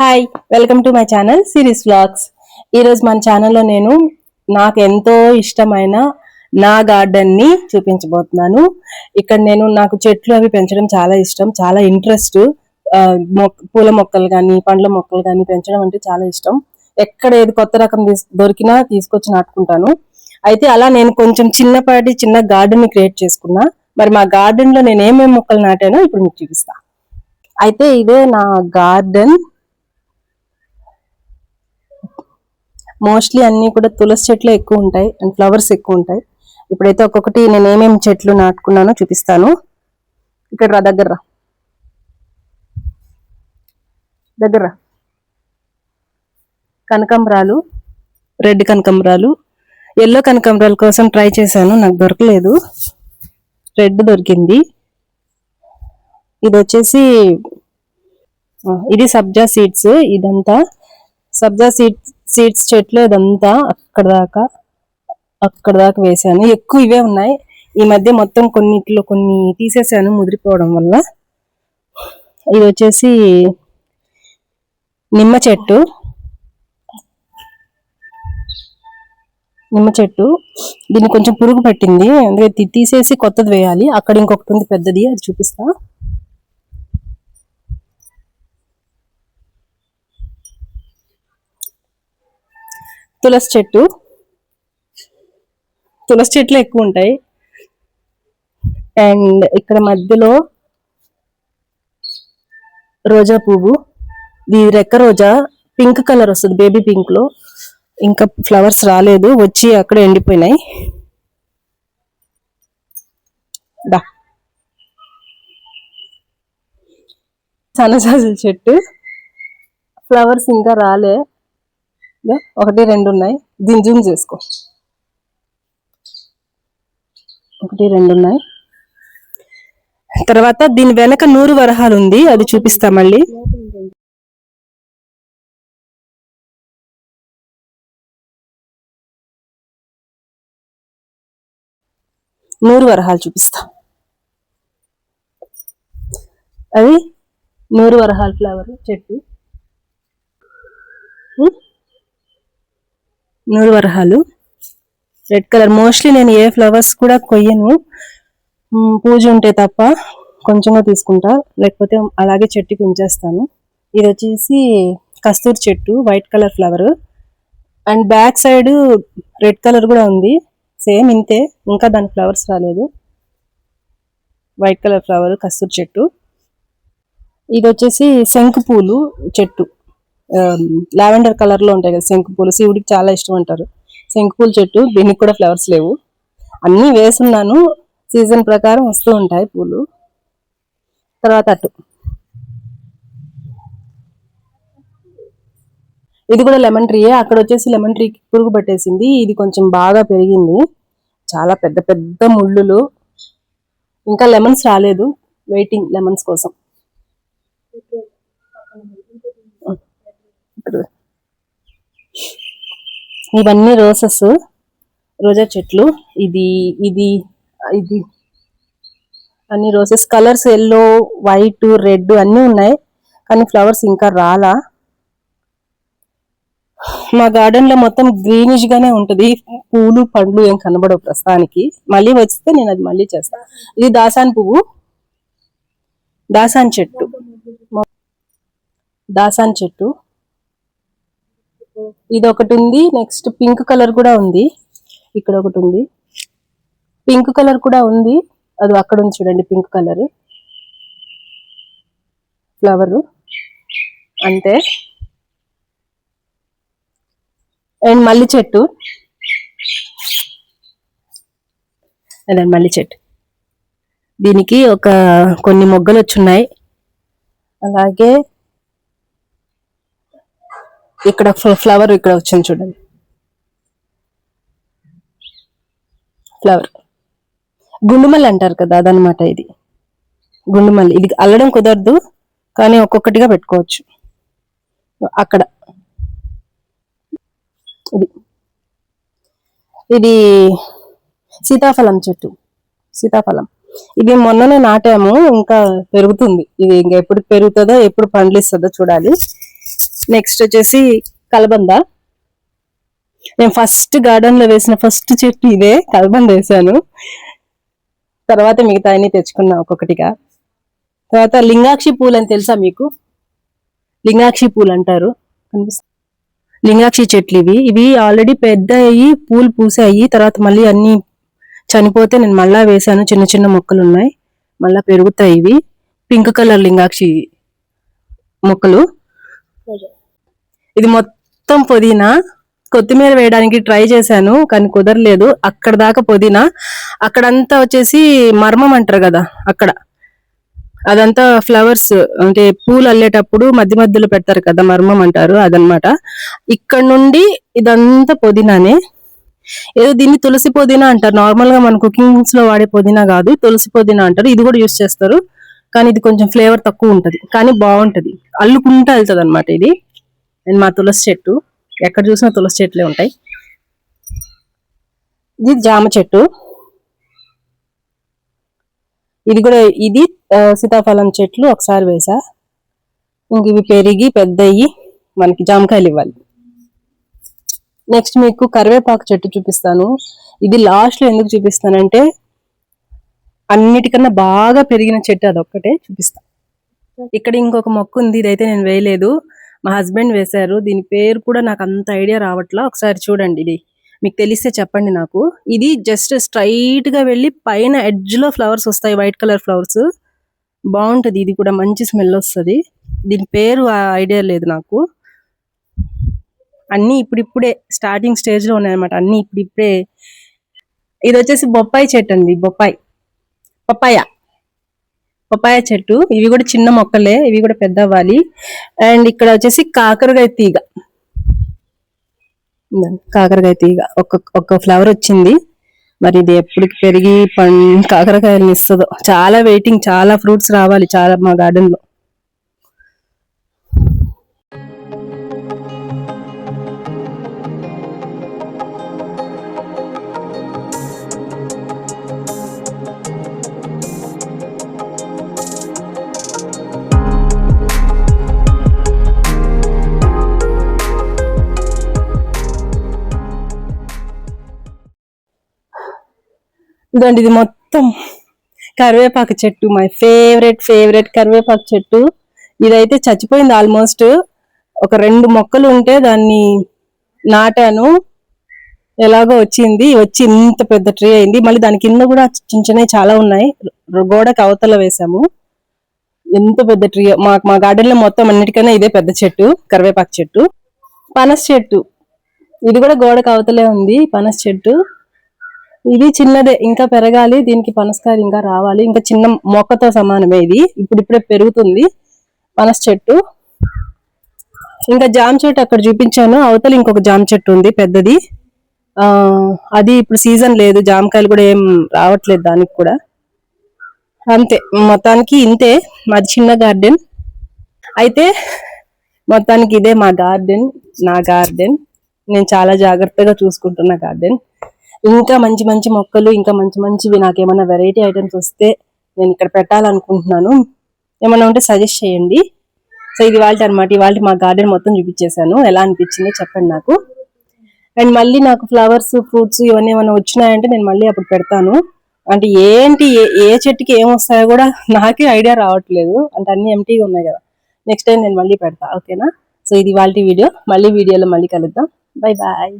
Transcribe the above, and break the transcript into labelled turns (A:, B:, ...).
A: Hi, welcome to my channel series vlogs. ఈరోజు మన ఛానల్లో నేను నాకు ఎంతో ఇష్టమైన నా గార్డెన్ ని చూపించబోతున్నాను. ఇక్కడ నాకు చెట్లు అవి పెంచడం చాలా ఇష్టం, చాలా ఇంట్రెస్ట్. పూల మొక్కలు కానీ పండ్ల మొక్కలు కానీ పెంచడం అంటే చాలా ఇష్టం. ఎక్కడ ఏది కొత్త రకం దొరికినా తీసుకొచ్చి నాటుకుంటాను. అయితే అలా నేను కొంచెం చిన్న గార్డెన్ ని క్రియేట్ చేసుకున్నా. మరి మా గార్డెన్ లో నేను ఏమేమి మొక్కలు నాటానో ఇప్పుడు మీకు చూపిస్తా. అయితే ఇదే నా గార్డెన్. మోస్ట్లీ అన్ని కూడా తులసి చెట్లు ఎక్కువ ఉంటాయి అండ్ ఫ్లవర్స్ ఎక్కువ ఉంటాయి. ఇప్పుడైతే ఒక్కొక్కటి నేను ఏమేమి చెట్లు నాటుకున్నానో చూపిస్తాను. ఇక్కడ దగ్గర కనకాంబరాలు, రెడ్ కనకాంబరాలు, ఎల్లో కనకాంబరాల కోసం ట్రై చేశాను, నాకు దొరకలేదు. రెడ్ దొరికింది. ఇది వచ్చేసి ఇది సబ్జా సీడ్స్. ఇదంతా సబ్జా సీడ్స్ చెట్లు. ఇదంతా అక్కడ దాకా వేసాను. ఎక్కువ ఇవే ఉన్నాయి. ఈ మధ్య మొత్తం కొన్ని తీసేసాను ముదిరిపోవడం వల్ల. ఇది వచ్చేసి నిమ్మ చెట్టు. దీన్ని కొంచెం పురుగు పట్టింది, అందుకే తీసేసి కొత్తది వేయాలి. అక్కడ ఇంకొకటి ఉంది పెద్దది, అది చూపిస్తా. తులసి చెట్లు ఎక్కువ ఉంటాయి. అండ్ ఇక్కడ మధ్యలో రోజా పువ్వు. ఇది రెక్క రోజా, పింక్ కలర్ వస్తుంది, బేబీ పింక్ లో. ఇంకా ఫ్లవర్స్ రాలేదు, వచ్చి అక్కడ ఎండిపోయినాయి. సన్నజాజుల చెట్టు, ఫ్లవర్స్ ఇంకా రాలే, 1 2 ఉన్నాయి. దీన్ని జూమ్ చేసుకో. 1 2 ఉన్నాయి. తర్వాత దీని వెనక 100 వరహాలు ఉంది, అది చూపిస్తా మళ్ళీ. నూరు వరహాలు చూపిస్తా. అది 100 వరహాల ఫ్లవర్ చెట్టు. 100 వరహాలు రెడ్ కలర్. మోస్ట్లీ నేను ఏ ఫ్లవర్స్ కూడా కొయ్యను, పూజ ఉంటే తప్ప కొంచెంగా తీసుకుంటా, లేకపోతే అలాగే చెట్టుకి ఉంచేస్తాను. ఇది వచ్చేసి కస్తూరి చెట్టు, white colour flower. And back side red colour కూడా ఉంది, సేమ్ ఇంతే, ఇంకా దాని ఫ్లవర్స్ రాలేదు. వైట్ కలర్ ఫ్లవర్, కస్తూరి చెట్టు. ఇది వచ్చేసి శంకు పూలు చెట్టు. లావెండర్ కలర్ లో ఉంటాయి కదా శంకు పూలు, శివుడికి చాలా ఇష్టం అంటారు. శంకు పూల చెట్టు, దీనికి కూడా ఫ్లవర్స్ లేవు. అన్నీ వేసున్నాను, సీజన్ ప్రకారం వస్తూ ఉంటాయి పూలు. తర్వాత ఇది కూడా లెమన్ ట్రీయే. అక్కడ వచ్చేసి లెమన్ ట్రీకి పురుగు పట్టేసింది. ఇది కొంచెం బాగా పెరిగింది, చాలా పెద్ద పెద్ద ముళ్ళులు. ఇంకా లెమన్స్ రాలేదు, వెయిటింగ్ లెమన్స్ కోసం. ఇవన్నీ రోజా చెట్లు. ఇది అన్ని roses colours, yellow, white, red అన్నీ ఉన్నాయి, కానీ ఫ్లవర్స్ ఇంకా రాలా. మా గార్డెన్ లో మొత్తం గ్రీనిష్ గానే ఉంటది, పూలు పండ్లు ఏం కనబడవు ప్రస్తుతానికి. మళ్ళీ వస్తే నేను అది మళ్ళీ చేస్తా. ఇది దాసాన్ పువ్వు, దాసాన్ చెట్టు. ఇది ఒకటి ఉంది. నెక్స్ట్ పింక్ కలర్ కూడా ఉంది, ఇక్కడ ఒకటి ఉంది. పింక్ కలర్ కూడా ఉంది, అది అక్కడ ఉంది చూడండి, పింక్ కలర్ ఫ్లవర్. అంతే. అండ్ మల్లి చెట్టు, దీనికి కొన్ని మొగ్గలు వచ్చున్నాయి. అలాగే ఇక్కడ ఫ్లవర్ ఇక్కడ వచ్చింది చూడండి, ఫ్లవర్. గుండుమల్లి అంటారు కదా, అదనమాట ఇది గుండుమల్లి. ఇది అల్లడం కుదరదు, కానీ ఒక్కొక్కటిగా పెట్టుకోవచ్చు. అక్కడ ఇది సీతాఫలం చెట్టు. ఇది మొన్ననే నాటాము, ఇంకా పెరుగుతుంది. ఇది ఇంకా ఎప్పుడు పెరుగుతుందో, ఎప్పుడు పండ్లు ఇస్తుందో చూడాలి. నెక్స్ట్ వచ్చేసి కలబంద. నేను ఫస్ట్ గార్డెన్ లో వేసిన ఫస్ట్ చెట్టు ఇదే, కలబంద వేసాను. తర్వాత మిగతా అన్ని తెచ్చుకున్నా ఒక్కొక్కటిగా. తర్వాత లింగాక్షి పూలు అని తెలుసా మీకు? లింగాక్షి పూలు అంటారు. లింగాక్షి చెట్లు ఇవి ఆల్రెడీ పెద్ద అయ్యి పూలు పూసాయి. తర్వాత మళ్ళీ అన్ని చనిపోతే నేను మళ్ళా వేసాను. చిన్న చిన్న మొక్కలు ఉన్నాయి, మళ్ళా పెరుగుతాయి. ఇవి పింక్ కలర్ లింగాక్షి మొక్కలు. ఇది మొత్తం పుదీనా. కొత్తిమీర వేయడానికి ట్రై చేశాను కానీ కుదరలేదు. అక్కడ దాకా పుదీనా, అక్కడంతా వచ్చేసి మర్మం అంటారు కదా, అక్కడ అదంతా ఫ్లవర్స్ అంటే పూలు అల్లేటప్పుడు మధ్య మధ్యలో పెడతారు కదా, మర్మం అంటారు అదనమాట. ఇక్కడ నుండి ఇదంతా పుదీనానే. ఏదో దీన్ని తులసి పుదీనా అంటారు. నార్మల్ గా మన కుకింగ్స్ లో వాడే పుదీనా కాదు, తులసి పుదీనా అంటారు. ఇది కూడా యూస్ చేస్తారు కానీ ఇది కొంచెం ఫ్లేవర్ తక్కువ ఉంటది, కానీ బాగుంటది, అల్లుకుంటా వెళ్తుంది అనమాట. ఇది అండ్ మా తులసి చెట్టు, ఎక్కడ చూసినా తులసి చెట్లే ఉంటాయి. ఇది జామ చెట్టు. ఇది కూడా ఇది సీతాఫలం చెట్లు ఒకసారి వేసా. ఇంక ఇవి పెరిగి పెద్దయ్యి మనకి జామకాయలు ఇవ్వాలి. నెక్స్ట్ మీకు కరివేపాకు చెట్టు చూపిస్తాను. ఇది లాస్ట్ లో ఎందుకు చూపిస్తానంటే అన్నిటికన్నా బాగా పెరిగిన చెట్టు అదొక్కటే చూపిస్తా. ఇక్కడ ఇంకొక మొక్క ఉంది, ఇదైతే నేను వేయలేదు, మా హస్బెండ్ వేశారు. దీని పేరు కూడా నాకు అంత ఐడియా రావట్లా. ఒకసారి చూడండి, ఇది మీకు తెలిస్తే చెప్పండి నాకు. ఇది జస్ట్ స్ట్రైట్ గా వెళ్ళి పైన ఎడ్జ్ లో ఫ్లవర్స్ వస్తాయి, వైట్ కలర్ ఫ్లవర్స్. బాగుంటది, ఇది కూడా మంచి స్మెల్ వస్తుంది. దీని పేరు ఐడియా లేదు నాకు. అన్ని ఇప్పుడిప్పుడే స్టార్టింగ్ స్టేజ్ లో ఉన్నాయన్నమాట, అన్ని ఇప్పుడిప్పుడే. ఇది వచ్చేసి బొప్పాయి చెట్టు అండి, పపాయ చెట్టు. ఇవి కూడా చిన్న మొక్కలే, ఇవి కూడా పెద్ద అవ్వాలి. అండ్ ఇక్కడ వచ్చేసి కాకరకాయ తీగ ఒక ఫ్లవర్ వచ్చింది. మరి ఇది ఎప్పటికి పెరిగి కాకరకాయలు ఇస్తుందో. చాలా వెయిటింగ్, చాలా ఫ్రూట్స్ రావాలి చాలా మా గార్డెన్ లో. ఇదండి, ఇది మొత్తం కరివేపాకు చెట్టు, మై ఫేవరెట్ కరివేపాకు చెట్టు. ఇదైతే చచ్చిపోయింది ఆల్మోస్ట్. ఒక 2 మొక్కలు ఉంటే దాన్ని నాటాను, ఎలాగో వచ్చి ఇంత పెద్ద ట్రీ అయింది. మళ్ళీ దాని కింద కూడా చిన్న చిన్నవి చాలా ఉన్నాయి, గోడకి అవతల వేసాము. ఎంత పెద్ద ట్రీ! మా గార్డెన్ లో మొత్తం అన్నిటికన్నా ఇదే పెద్ద చెట్టు, కరివేపాకు చెట్టు. పనస చెట్టు, ఇది కూడా గోడకు అవతలే ఉంది. పనస చెట్టు ఇది చిన్నదే, ఇంకా పెరగాలి. దీనికి పనసకాయలు ఇంకా రావాలి. ఇంకా చిన్న మొక్కతో సమానమే ఇది, ఇప్పుడిప్పుడే పెరుగుతుంది పనస చెట్టు. ఇంకా జామ చెట్టు అక్కడ చూపించాను, అవతల ఇంకొక జామ చెట్టు ఉంది పెద్దది. అది ఇప్పుడు సీజన్ లేదు, జామకాయలు కూడా ఏం రావట్లేదు దానికి కూడా. అంతే, మొత్తానికి ఇంతే మాది చిన్న గార్డెన్. అయితే మొత్తానికి ఇదే మా గార్డెన్, నా గార్డెన్. నేను చాలా జాగ్రత్తగా చూసుకుంటున్న గార్డెన్. ఇంకా మంచి మంచి మొక్కలు, ఇంకా మంచి మంచివి నాకేమన్నా వెరైటీ ఐటమ్స్ వస్తే నేను ఇక్కడ పెట్టాలనుకుంటున్నాను. ఏమన్నా ఉంటే సజెస్ట్ చేయండి. సో ఇది వాళ్ళ అనమాట, ఇవాళ మా గార్డెన్ మొత్తం చూపించేశాను. ఎలా అనిపించిందో చెప్పండి నాకు. అండ్ మళ్ళీ నాకు ఫ్లవర్స్, ఫ్రూట్స్ ఇవన్నీ ఏమైనా వచ్చినాయంటే నేను మళ్ళీ అప్పుడు పెడతాను. అంటే ఏ చెట్టుకి ఏం వస్తాయో కూడా నాకే ఐడియా రావట్లేదు, అంటే అన్ని ఎంటీగా ఉన్నాయి కదా. నెక్స్ట్ టైం నేను మళ్ళీ పెడతా, ఓకేనా? సో ఇది వాళ్ళ వీడియో, మళ్ళీ వీడియోలో మళ్ళీ కలుద్దాం. Bye bye.